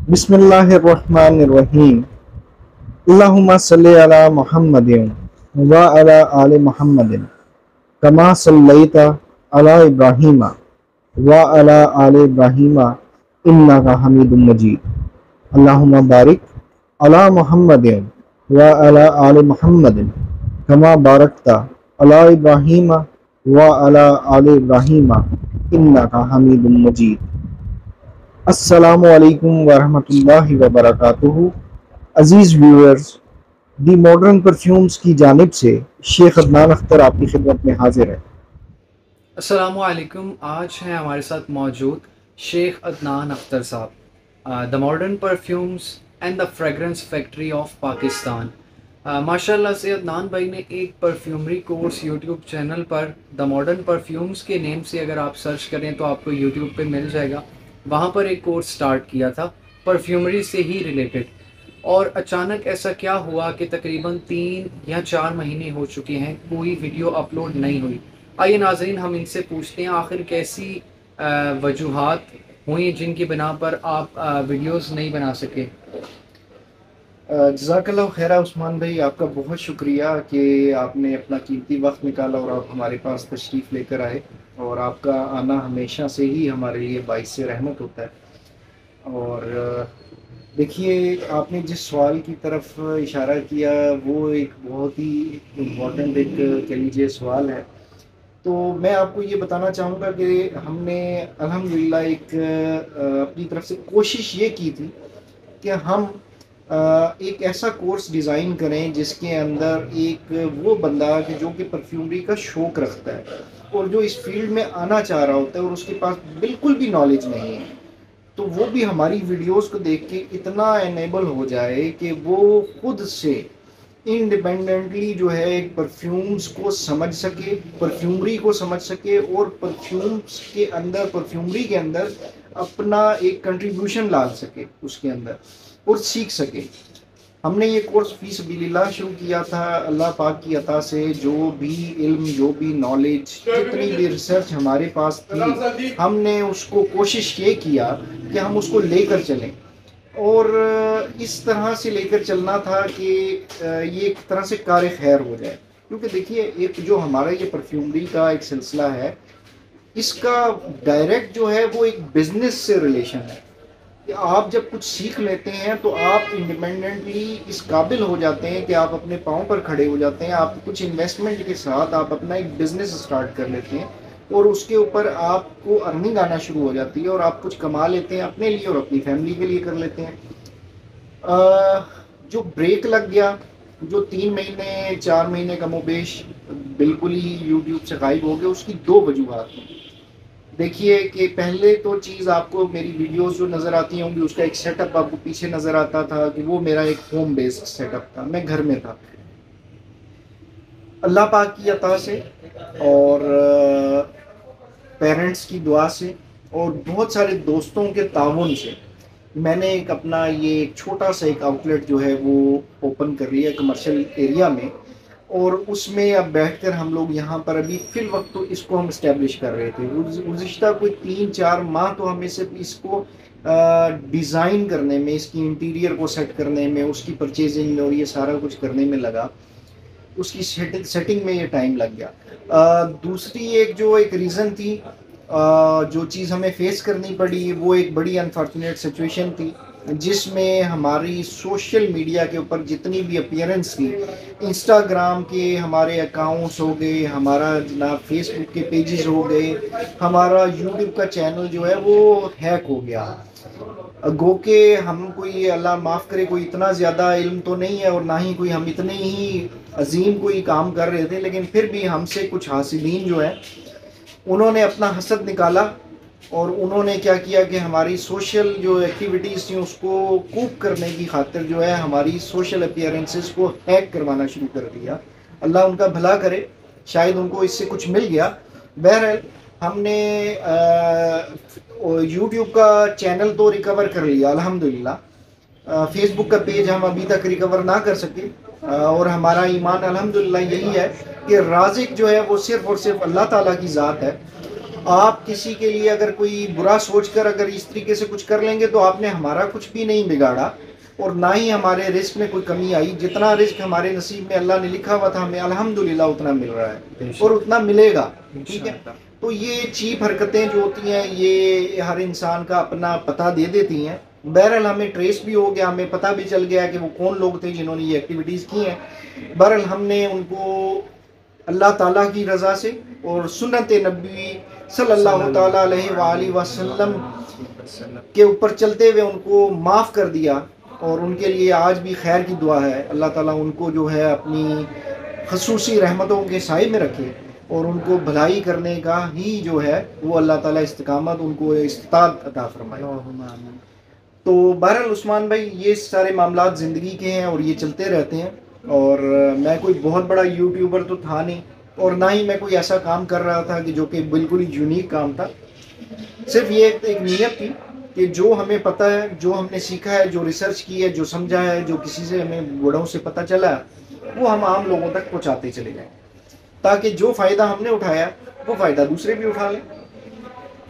बिस्मिल्लाहिर्रहमानिर्रहीम। अल्लाहुम्मा सल्लि अला मुहम्मदिन व अला आलि मुहम्मदिन कमा सल्लैता अला इब्राहीम व अला आलि इब्राहीम इन्नका हमीदुम मजीद। अल्लाहुम्मा बारिक अला मुहम्मदिन व अला आलि मुहम्मदिन कमा बारकता अला इब्राहीम व अला आलि इब्राहीम इन्नका हमीदुम मजीद। अस्सलामु अलैकुम वरहमतुल्लाहि वबरकातुहू। अजीज़ व्यूअर्स, दी मॉडर्न परफ्यूम्स की जानिब से शेख अदनान अख्तर आपकी खिदमत में हाजिर है। अस्सलामुअलैकुम। आज हैं हमारे साथ मौजूद शेख अदनान अख्तर साहब, the modern perfumes and the fragrance factory of Pakistan. माशाल्लाह से अदनान भाई ने एक परफ्यूमरी कोर्स यूट्यूब चैनल पर द मॉडर्न परफ्यूम्स के नेम से अगर आप सर्च करें तो आपको यूट्यूब पे मिल जाएगा। वहाँ पर एक कोर्स स्टार्ट किया था परफ्यूमरी से ही रिलेटेड, और अचानक ऐसा क्या हुआ कि तकरीबन 3 या 4 महीने हो चुके हैं कोई वीडियो अपलोड नहीं हुई। आइए नाज़रीन, हम इनसे पूछते हैं आखिर कैसी वजूहात हुई जिनकी बिना पर आप वीडियोस नहीं बना सके। जज़ाकल्लाह खैरा उस्मान भाई, आपका बहुत शुक्रिया कि आपने अपना कीमती वक्त निकाला और आप हमारे पास तशरीफ़ लेकर आए, और आपका आना हमेशा से ही हमारे लिए बाइस से रहमत होता है। और देखिए, आपने जिस सवाल की तरफ इशारा किया वो एक बहुत ही इम्पोर्टेंट, एक कह लीजिए सवाल है। तो मैं आपको ये बताना चाहूँगा कि हमने अल्हम्दुलिल्लाह एक अपनी तरफ से कोशिश ये की थी कि हम एक ऐसा कोर्स डिज़ाइन करें जिसके अंदर एक वो बंदा कि जो कि परफ्यूमरी का शौक़ रखता है और जो इस फील्ड में आना चाह रहा होता है और उसके पास बिल्कुल भी नॉलेज नहीं है, तो वो भी हमारी वीडियोस को देख के इतना एनेबल हो जाए कि वो खुद से इंडिपेंडेंटली जो है एक परफ्यूम्स को समझ सके, परफ्यूमरी को समझ सके, और परफ्यूम्स के अंदर, परफ्यूमरी के अंदर अपना एक कंट्रीब्यूशन ला सके उसके अंदर और सीख सके। हमने ये कोर्स फी सबीलिल्लाह शुरू किया था। अल्लाह पाक की अता से जो भी इल्म, जो भी नॉलेज, जितनी भी रिसर्च हमारे पास थी, हमने उसको कोशिश ये किया कि हम उसको लेकर चलें, और इस तरह से लेकर चलना था कि ये एक तरह से कार खैर हो जाए। क्योंकि देखिए, एक जो हमारा ये परफ्यूमरी का एक सिलसिला है, इसका डायरेक्ट जो है वो एक बिजनेस से रिलेशन है कि आप जब कुछ सीख लेते हैं तो आप इंडिपेंडेंटली इस काबिल हो जाते हैं कि आप अपने पाँव पर खड़े हो जाते हैं। आप कुछ इन्वेस्टमेंट के साथ आप अपना एक बिजनेस स्टार्ट कर लेते हैं और उसके ऊपर आपको अर्निंग आना शुरू हो जाती है और आप कुछ कमा लेते हैं अपने लिए और अपनी फैमिली के लिए कर लेते हैं। जो ब्रेक लग गया, जो 3 महीने 4 महीने का मुबेश बिल्कुल ही यूट्यूब से गायब हो गया, उसकी 2 वजूहात हैं। देखिए कि पहले तो चीज़ आपको मेरी वीडियोस जो नज़र आती होंगी उसका एक सेटअप आपको पीछे नज़र आता था कि वो मेरा एक होम बेस्ड सेटअप था, मैं घर में था। अल्लाह पाक की अता से और पेरेंट्स की दुआ से और बहुत सारे दोस्तों के ताउन से मैंने एक अपना ये एक छोटा सा एक आउटलेट जो है वो ओपन कर लिया कमर्शियल एरिया में, और उसमें अब बैठकर हम लोग यहाँ पर अभी फिल वक्त तो इसको हम इस्टेब्लिश कर रहे थे। गुज़िश्ता कोई 3-4 माह तो हमें सिर्फ इसको डिज़ाइन करने में, इसकी इंटीरियर को सेट करने में, उसकी परचेजिंग में और ये सारा कुछ करने में लगा, उसकी सेटिंग में ये टाइम लग गया। दूसरी एक जो एक रीज़न थी, जो चीज़ हमें फेस करनी पड़ी, वो एक बड़ी अनफॉर्चुनेट सिचुएशन थी जिसमें हमारी सोशल मीडिया के ऊपर जितनी भी अपीयरेंस थी, इंस्टाग्राम के हमारे अकाउंट्स हो गए, हमारा जनाब फेसबुक के पेजेस हो गए, हमारा यूट्यूब का चैनल जो है वो हैक हो गया। गो के हम कोई, अल्लाह माफ़ करे, कोई इतना ज़्यादा इल्म तो नहीं है और ना ही कोई हम इतने ही अजीम कोई काम कर रहे थे, लेकिन फिर भी हमसे कुछ हासिदीन जो है उन्होंने अपना हसद निकाला और उन्होंने क्या किया कि हमारी सोशल जो एक्टिविटीज़ थी उसको कूप करने की खातिर जो है हमारी सोशल अपीयरेंसेस को हैक करवाना शुरू कर दिया। अल्लाह उनका भला करे, शायद उनको इससे कुछ मिल गया। बहरहाल हमने यूट्यूब का चैनल तो रिकवर कर लिया अल्हम्दुलिल्लाह। फेसबुक का पेज हम अभी तक रिकवर ना कर सके, और हमारा ईमान अल्हम्दुलिल्लाह यही है कि राज़िक जो है वो सिर्फ़ और सिर्फ अल्लाह ताला की ज़ात है। آپ کسی کے لیے اگر کوئی برا سوچ کر اگر اس طریقے سے کچھ کر لیں گے تو آپ نے ہمارا کچھ بھی نہیں بگاڑا، اور نہ ہی ہمارے رزق میں کوئی کمی آئی. جتنا رزق ہمارے نصیب میں اللہ نے لکھا ہوا تھا ہمیں الحمدللہ اتنا مل رہا ہے اور اتنا ملے گا. ٹھیک ہے. تو یہ چیپ حرکتیں جو ہوتی ہیں یہ ہر انسان کا اپنا پتہ دے دیتی ہیں. بہرحال ہمیں ٹریس بھی ہو گیا، ہمیں پتہ بھی چل گیا کہ وہ کون لوگ تھے جنہوں نے یہ ایکٹیویٹیز کی ہیں. بہرحال ہم نے ان کو اللہ تعالیٰ کی رضا سے اور سنت نبی صلی اللہ تعالیٰ علیہ وآلہ وسلم کے اوپر چلتے ہوئے ان کو معاف کر دیا، اور ان کے لیے آج بھی خیر کی دعا ہے. اللہ تعالیٰ ان کو جو ہے اپنی خصوصی رحمتوں کے سائے میں رکھے اور ان کو بھلائی کرنے کا ہی جو ہے وہ اللہ تعالیٰ استقامت ان کو استطاعت عطا فرمائے. تو بہرحال عثمان بھائی یہ سارے معاملات زندگی کے ہیں اور یہ چلتے رہتے ہیں، اور میں کوئی بہت بڑا یوٹیوبر تو تھا نہیں، اور نہ ہی میں کوئی ایسا کام کر رہا تھا کہ جو کہ بالکل ہی یونیک کام تھا. صرف یہ ایک نیت تھی کہ جو ہمیں پتہ ہے، جو ہم نے سیکھا ہے، جو ریسرچ کی ہے، جو سمجھا ہے، جو کسی سے ہمیں بڑوں سے پتہ چلا ہے، وہ ہم عام لوگوں تک پہنچاتے چلے جائیں، تاکہ جو فائدہ ہم نے اٹھایا وہ فائدہ دوسرے بھی اٹھا لیں.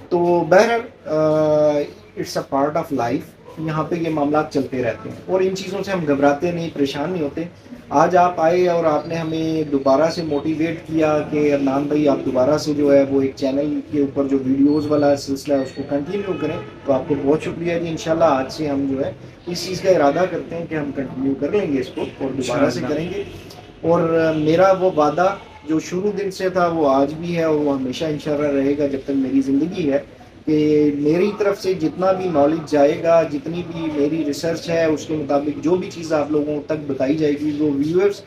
تو بہرحال it's a part of life, یہاں پہ یہ معاملات چلتے رہتے ہیں اور ان چیزوں سے ہم گھبراتے نہیں، پریشان نہیں ہوتے. آج آپ آئے اور آپ نے ہمیں دوبارہ سے موٹیویٹ کیا کہ عدنان بھائی آپ دوبارہ سے جو ہے وہ ایک چینل کے اوپر جو ویڈیوز والا سلسلہ ہے اس کو کنٹینیو کریں، تو آپ کو بہت شکریہ جی. انشاءاللہ آج سے ہم جو ہے اس چیز کا ارادہ کرتے ہیں کہ ہم کنٹینیو کر لیں گے اس کو اور دوبارہ سے کریں گے. اور میرا وہ وعدہ جو شروع دن سے تھا وہ آج بھی ہے اور وہ ہمیشہ انشاءاللہ رہے گا جب تک میری زندگی ہے، کہ میری طرف سے جتنا بھی نالج جائے گا، جتنی بھی میری ریسرچ ہے اس کے مطابق جو بھی چیز آپ لوگوں تک بتائی جائے گی وہ ویورز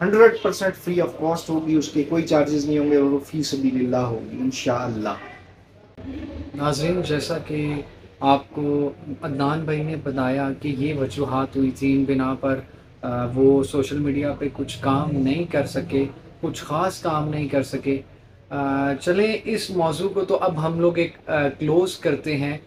100% فری آف کاسٹ ہوگی، اس کے کوئی چارجز نہیں ہوں گے، اور وہ فی سبیل اللہ ہوگی انشاءاللہ. ناظرین، جیسا کہ آپ کو عدنان بھائی نے بتایا کہ یہ وجوہات ہوئی تھی ان بنا پر وہ سوشل میڈیا پہ کچھ کام نہیں کر سکے، کچھ خاص کام نہیں کر سکے. چلیں اس موضوع کو تو اب ہم لوگ ایک کلوز کرتے ہیں.